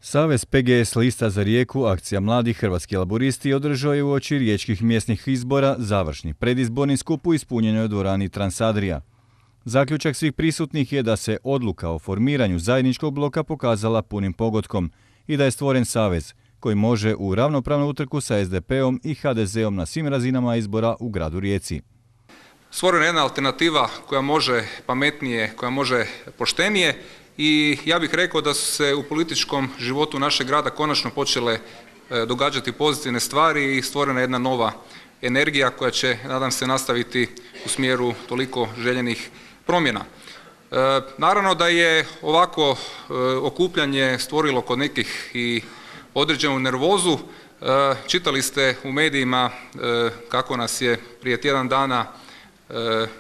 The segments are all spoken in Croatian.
Savez PGS lista za Rijeku, akcija Mladih hrvatski laburisti održao je uoči riječkih mjesnih izbora završni predizborni skup u ispunjenoj dvorani Transadrija. Zaključak svih prisutnih je da se odluka o formiranju zajedničkog bloka pokazala punim pogodkom i da je stvoren savez koji može u ravnopravnu utrku sa SDP-om i HDZ-om na svim razinama izbora u gradu Rijeci. Stvorena je jedna alternativa koja može pametnije, koja može poštenije i ja bih rekao da su se u političkom životu našeg grada konačno počele događati pozitivne stvari i stvorena je jedna nova energija koja će, nadam se, nastaviti u smjeru toliko željenih promjena. Naravno da je ovako okupljanje stvorilo kod nekih i određenu nervozu. Čitali ste u medijima kako nas je prije tjedan dana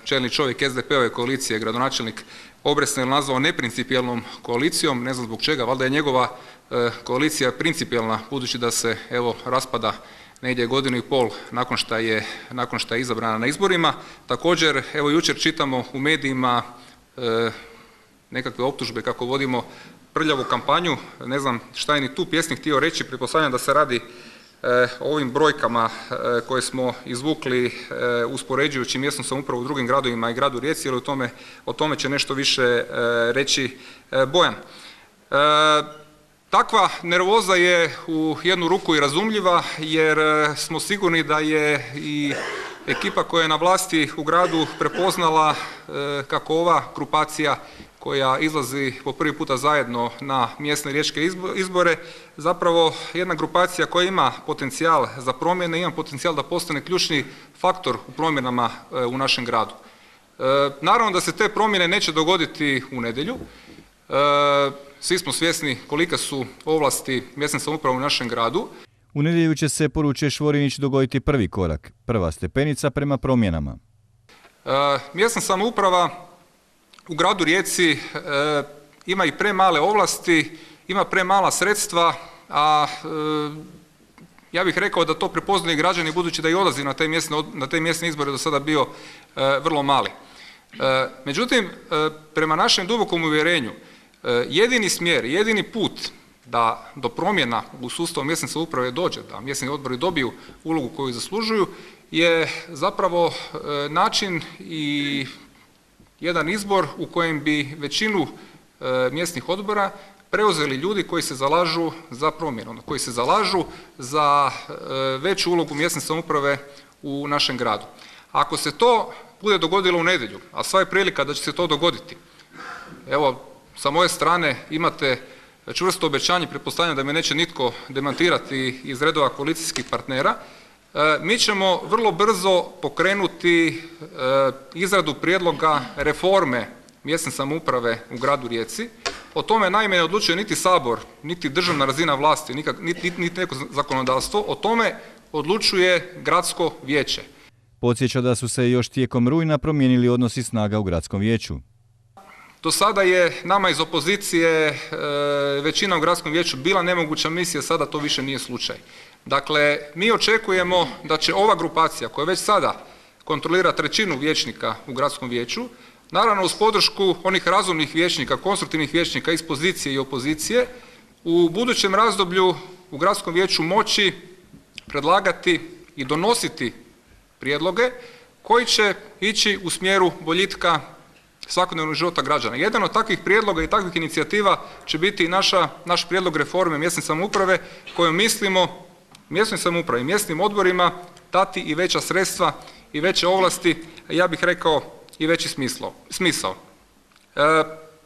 čelni čovjek SDP-ove koalicije, gradonačelnik Obresnel, nazvao neprincipijelnom koalicijom. Ne znam zbog čega, valjda je njegova koalicija principijelna, budući da se evo raspada negdje godinu i pol nakon što je izabrana na izborima. Također, evo jučer čitamo u medijima nekakve optužbe kako vodimo prljavu kampanju. Ne znam šta je ni tu pjesnik htio reći, pretpostavljam da se radi o ovim brojkama koje smo izvukli uspoređujući mjesnu samoupravu u drugim gradovima i gradu Rijeci, jer o tome će nešto više reći Bojan. Takva nervoza je u jednu ruku i razumljiva, jer smo sigurni da je i ekipa koja je na vlasti u gradu prepoznala kako ova grupacija koja izlazi po prvi puta zajedno na mjesne riječke izbore, zapravo jedna grupacija koja ima potencijal za promjene, ima potencijal da postane ključni faktor u promjenama u našem gradu. Naravno da se te promjene neće dogoditi u nedjelju. Svi smo svjesni kolike su ovlasti mjesne samouprave u našem gradu. U nedjelju će se, poručuje Švorinić, dogoditi prvi korak, prva stepenica prema promjenama. Mjesna samouprava u gradu Rijeci ima i premale ovlasti, ima premala sredstva, a ja bih rekao da to prepoznaju građani, budući da i odaziv na te mjesne izbore do sada bio vrlo mali. Međutim, prema našem dubokom uvjerenju, jedini smjer, jedini put da do promjena u sustavu mjesne samouprave dođe, da mjesni odbori dobiju ulogu koju zaslužuju, je zapravo način i jedan izbor u kojem bi većinu mjesnih odbora preuzeli ljudi koji se zalažu za promjenu, koji se zalažu za veću ulogu mjesne samouprave u našem gradu. Ako se to bude dogodilo u nedjelju, a sva je prilika da će se to dogoditi, evo, sa moje strane imate čvrsto obećanje, pretpostavljam da me neće nitko demantirati iz redova koalicijskih partnera, mi ćemo vrlo brzo pokrenuti izradu prijedloga reforme mjesne samouprave u gradu Rijeci. O tome naime ne odlučuje niti Sabor, niti državna razina vlasti, niti neko zakonodavstvo, o tome odlučuje gradsko vijeće. Podsjeća da su se još tijekom rujna promijenili odnosi snaga u gradskom vijeću. Do sada je nama iz opozicije većina u gradskom vijeću bila nemoguća misija, sada to više nije slučaj. Dakle, mi očekujemo da će ova grupacija koja već sada kontrolira trećinu vijećnika u gradskom vijeću, naravno uz podršku onih razumnih vijećnika, konstruktivnih vijećnika iz pozicije i opozicije, u budućem razdoblju u gradskom vijeću moći predlagati i donositi prijedloge koji će ići u smjeru boljitka svakodnevnog života građana. Jedan od takvih prijedloga i takvih inicijativa će biti naš prijedlog reforme mjesne samouprave kojom mislimo mjesnoj samoupravi, mjesnim odborima dati i veća sredstva i veće ovlasti, ja bih rekao i veći smisao.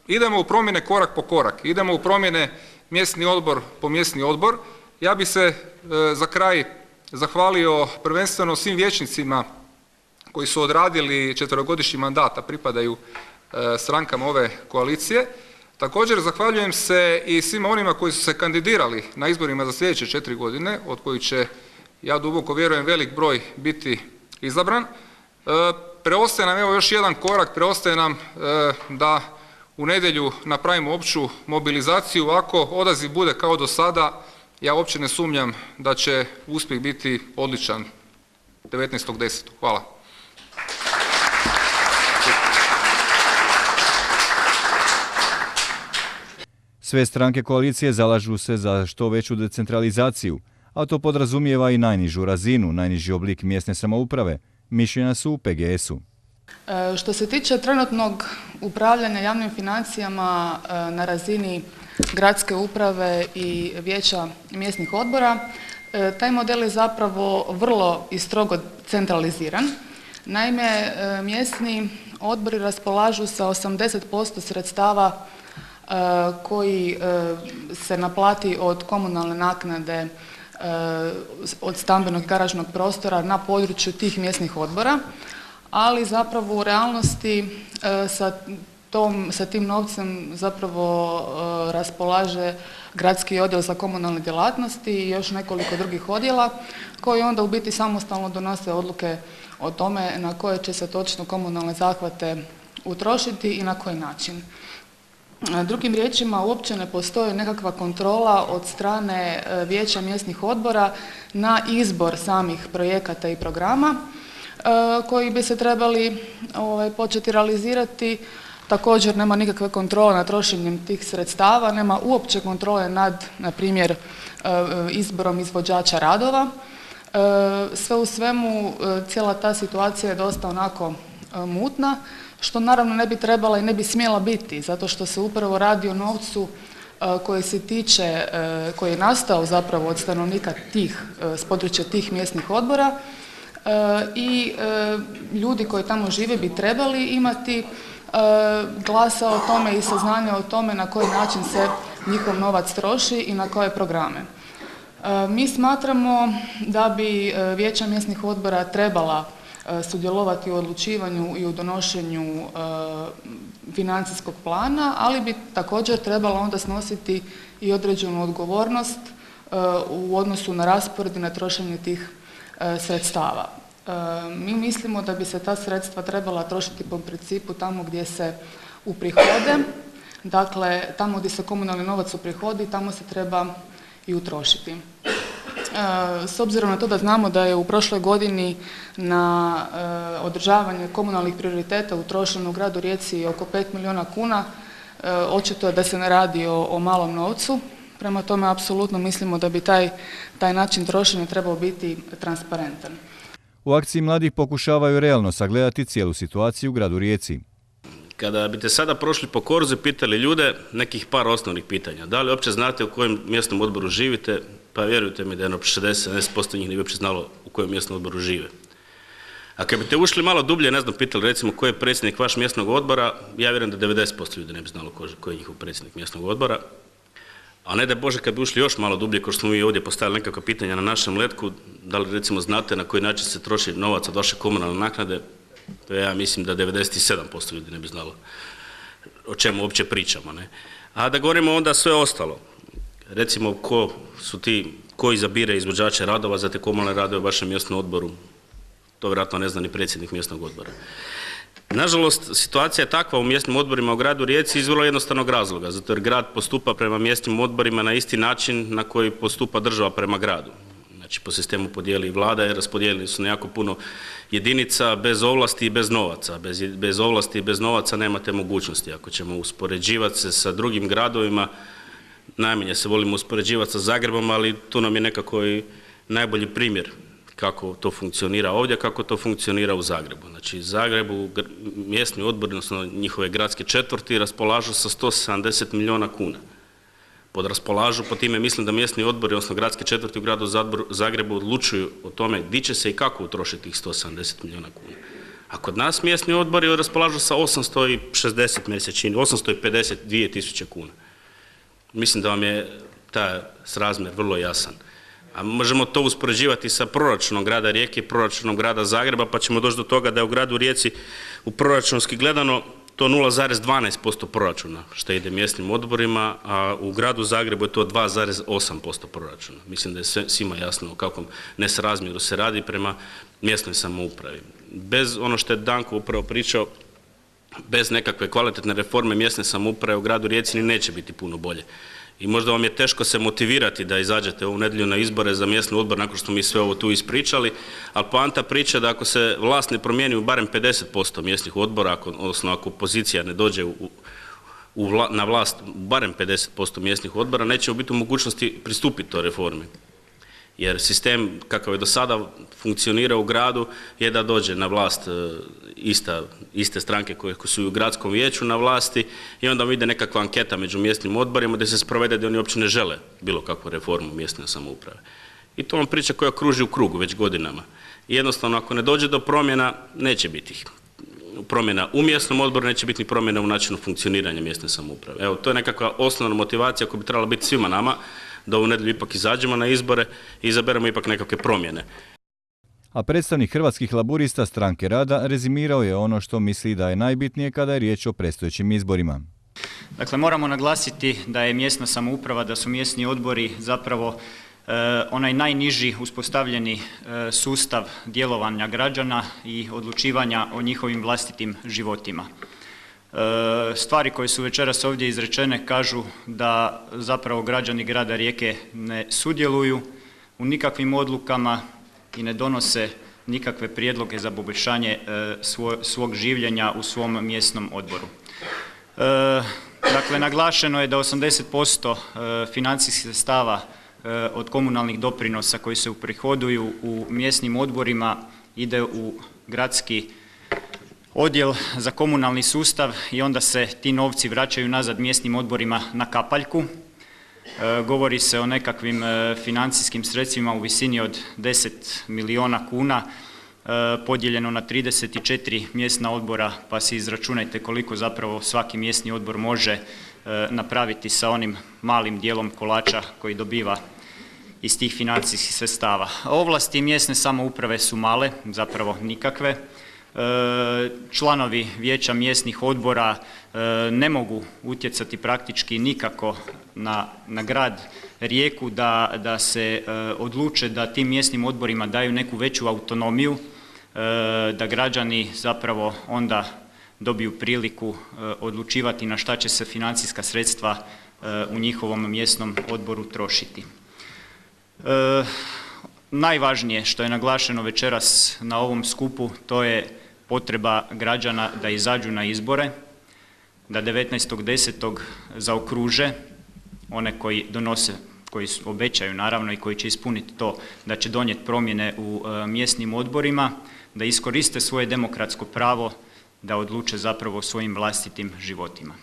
Idemo u promjene korak po korak, idemo u promjene mjesni odbor po mjesni odbor. Ja bih se za kraj zahvalio prvenstveno svim vijećnicima koji su odradili 4-godišnji mandat, a pripadaju strankama ove koalicije. Također zahvaljujem se i svima onima koji su se kandidirali na izborima za sljedeće 4 godine, od kojih će, ja duboko vjerujem, velik broj biti izabran. Preostaje nam evo još jedan korak, preostaje nam da u nedjelju napravimo opću mobilizaciju. Ako odaziv bude kao do sada, ja uopće ne sumnjam da će uspjeh biti odličan 19.10. Hvala. Sve stranke koalicije zalažu se za što veću decentralizaciju, a to podrazumijeva i najnižu razinu, najniži oblik mjesne samouprave. Mišljenja su u PGS-u. Što se tiče trenutnog upravljanja javnim financijama na razini gradske uprave i vijeća mjesnih odbora, taj model je zapravo vrlo i strogo centraliziran. Naime, mjesni odbori raspolažu sa 80% sredstava koji se naplati od komunalne naknade od stambenog i garažnog prostora na području tih mjesnih odbora, ali zapravo u realnosti sa tim novcem zapravo raspolaže Gradski odjel za komunalne djelatnosti i još nekoliko drugih odjela koji onda u biti samostalno donose odluke o tome na koje će se točno komunalne zahvate utrošiti i na koji način. Drugim riječima, uopće ne postoji nekakva kontrola od strane vijeća mjesnih odbora na izbor samih projekata i programa koji bi se trebali početi realizirati. Također nema nikakve kontrole nad trošenjem tih sredstava, nema uopće kontrole nad, na primjer, izborom izvođača radova. Sve u svemu, cijela ta situacija je dosta onako mutna, što naravno ne bi trebala i ne bi smjela biti, zato što se upravo radi o novcu koji se tiče, koji je nastao zapravo od stanovnika s područja tih mjesnih odbora i ljudi koji tamo žive bi trebali imati glasa o tome i saznanja o tome na koji način se njihov novac troši i na koje programe. Mi smatramo da bi vijeća mjesnih odbora trebala sudjelovati u odlučivanju i u donošenju financijskog plana, ali bi također trebala onda snositi i određenu odgovornost u odnosu na raspored i na trošenje tih sredstava. Mi mislimo da bi se ta sredstva trebala trošiti po principu tamo gdje se uprihode, dakle tamo gdje se komunalni novac uprihodi, tamo se treba i utrošiti. S obzirom na to da znamo da je u prošloj godini na održavanje komunalnih prioriteta utrošeno u gradu Rijeci oko 5 milijuna kuna, očito je da se ne radi o malom novcu, prema tome apsolutno mislimo da bi taj način trošenja trebao biti transparentan. U akciji mladih pokušavaju realno sagledati cijelu situaciju u gradu Rijeci. Kada biste sada prošli po Korzu i pitali ljude nekih par osnovnih pitanja, da li uopće znate u kojem mjesnom odboru živite, pa vjerujte mi da je 60-70% njih ne bi uopće znalo u kojem mjesnom odboru žive. A kad biste ušli malo dublje, ne znam, pitali recimo ko je predsjednik vaš mjesnog odbora, ja vjerujem da 90% ljudi ne bi znalo ko je njihov predsjednik mjesnog odbora. A ne da Bože kad bi ušli još malo dublje, kao što smo mi ovdje postavili nekakva pitanja na našem letku, da li recimo znate na koji način se troši novac od vaše komunalne naknade, to ja mislim da 97% ljudi ne bi znalo o čemu uopće pričamo. Ne? A da govorimo onda sve ostalo. Recimo ko izabire izvođače radova za te komunalne radove u vašem mjesnom odboru, to vjerojatno ne zna ni predsjednik mjesnog odbora. Nažalost, situacija je takva u mjesnim odborima u gradu Rijeci iz vrlo jednostavnog razloga, zato jer grad postupa prema mjesnim odborima na isti način na koji postupa država prema gradu. Znači, po sistemu podijeli i vlada, jer raspodijeljeni su na jako puno jedinica bez ovlasti i bez novaca. Bez ovlasti i bez novaca nemate mogućnosti. Ako ćemo uspoređivati se sa drugim gradovima, najmanje se volimo uspoređivati sa Zagrebom, ali tu nam je nekako i najbolji primjer kako to funkcionira ovdje, kako to funkcionira u Zagrebu. Znači, u Zagrebu mjesni odbori, odnosno njihove gradske četvrti, raspolažu sa 170 milijuna kuna. Pod raspolažu, po time mislim da mjesni odbori, odnosno gradske četvrti u gradu Zagrebu odlučuju o tome gdje će se i kako utrošiti tih 170 milijuna kuna. A kod nas mjesni odbori raspolažu sa 860 mjesečini, 852 tisuće kuna. Mislim da vam je taj srazmjer vrlo jasan. A možemo to uspoređivati sa proračunom grada Rijeke i proračunom grada Zagreba, pa ćemo doći do toga da je u gradu Rijeci u proračunski gledano to 0,12% proračuna što ide mjesnim odborima, a u gradu Zagrebu je to 2,8% proračuna. Mislim da je svima jasno o kakvom nesrazmjeru se radi prema mjesnoj samoupravi. Bez ono što je Danko upravo pričao, bez nekakve kvalitetne reforme mjesne samouprave u gradu Rijeci ni neće biti puno bolje. I možda vam je teško se motivirati da izađete ovu nedjelju na izbore za mjesni odbor nakon što smo mi sve ovo tu ispričali, ali poanta priča da ako se vlast ne promijeni u barem 50% mjesnih odbora, odnosno ako opozicija ne dođe na vlast barem 50% mjesnih odbora, nećemo biti u mogućnosti pristupiti toj reformi. Jer sistem kakav je do sada funkcionirao u gradu je da dođe na vlast iste stranke koje su u gradskom vijeću na vlasti i onda ide nekakva anketa među mjesnim odborima gdje se sprovede da oni uopće ne žele bilo kakvu reformu mjesne samouprave. I to vam priča koja kruži u krugu već godinama. I jednostavno ako ne dođe do promjena, neće biti ih. Promjena u mjesnom odboru, neće biti ni promjena u načinu funkcioniranja mjesne samouprave. Evo, to je nekakva osnovna motivacija koja bi trebala biti svima nama, da ovu nedjelju ipak izađemo na izbore i izaberemo ipak nekakve promjene. A predstavnik Hrvatskih laburista Stranke rada rezimirao je ono što misli da je najbitnije kada je riječ o predstojećim izborima. Dakle, moramo naglasiti da je mjesna samouprava, da su mjesni odbori zapravo onaj najniži uspostavljeni sustav djelovanja građana i odlučivanja o njihovim vlastitim životima. Stvari koje su večeras ovdje izrečene kažu da zapravo građani grada Rijeke ne sudjeluju u nikakvim odlukama i ne donose nikakve prijedloge za poboljšanje svog življenja u svom mjesnom odboru. Dakle, naglašeno je da 80% financijskih sredstava od komunalnih doprinosa koji se uprihoduju u mjesnim odborima ide u gradski odjel za komunalni sustav i onda se ti novci vraćaju nazad mjesnim odborima na kapaljku. Govori se o nekakvim financijskim sredstvima u visini od 10 milijuna kuna podijeljeno na 34 mjesna odbora, pa si izračunajte koliko zapravo svaki mjesni odbor može napraviti sa onim malim dijelom kolača koji dobiva iz tih financijskih sredstava. Ovlasti mjesne samouprave su male, zapravo nikakve. Članovi vijeća mjesnih odbora ne mogu utjecati praktički nikako na grad Rijeku da se odluče da tim mjesnim odborima daju neku veću autonomiju, da građani zapravo onda dobiju priliku odlučivati na šta će se financijska sredstva u njihovom mjesnom odboru trošiti. Najvažnije što je naglašeno večeras na ovom skupu, to je potreba građana da izađu na izbore, da 19.10. zaokruže one koji donose, koji obećaju naravno i koji će ispuniti to da će donijeti promjene u mjesnim odborima, da iskoriste svoje demokratsko pravo da odluče zapravo o svojim vlastitim životima.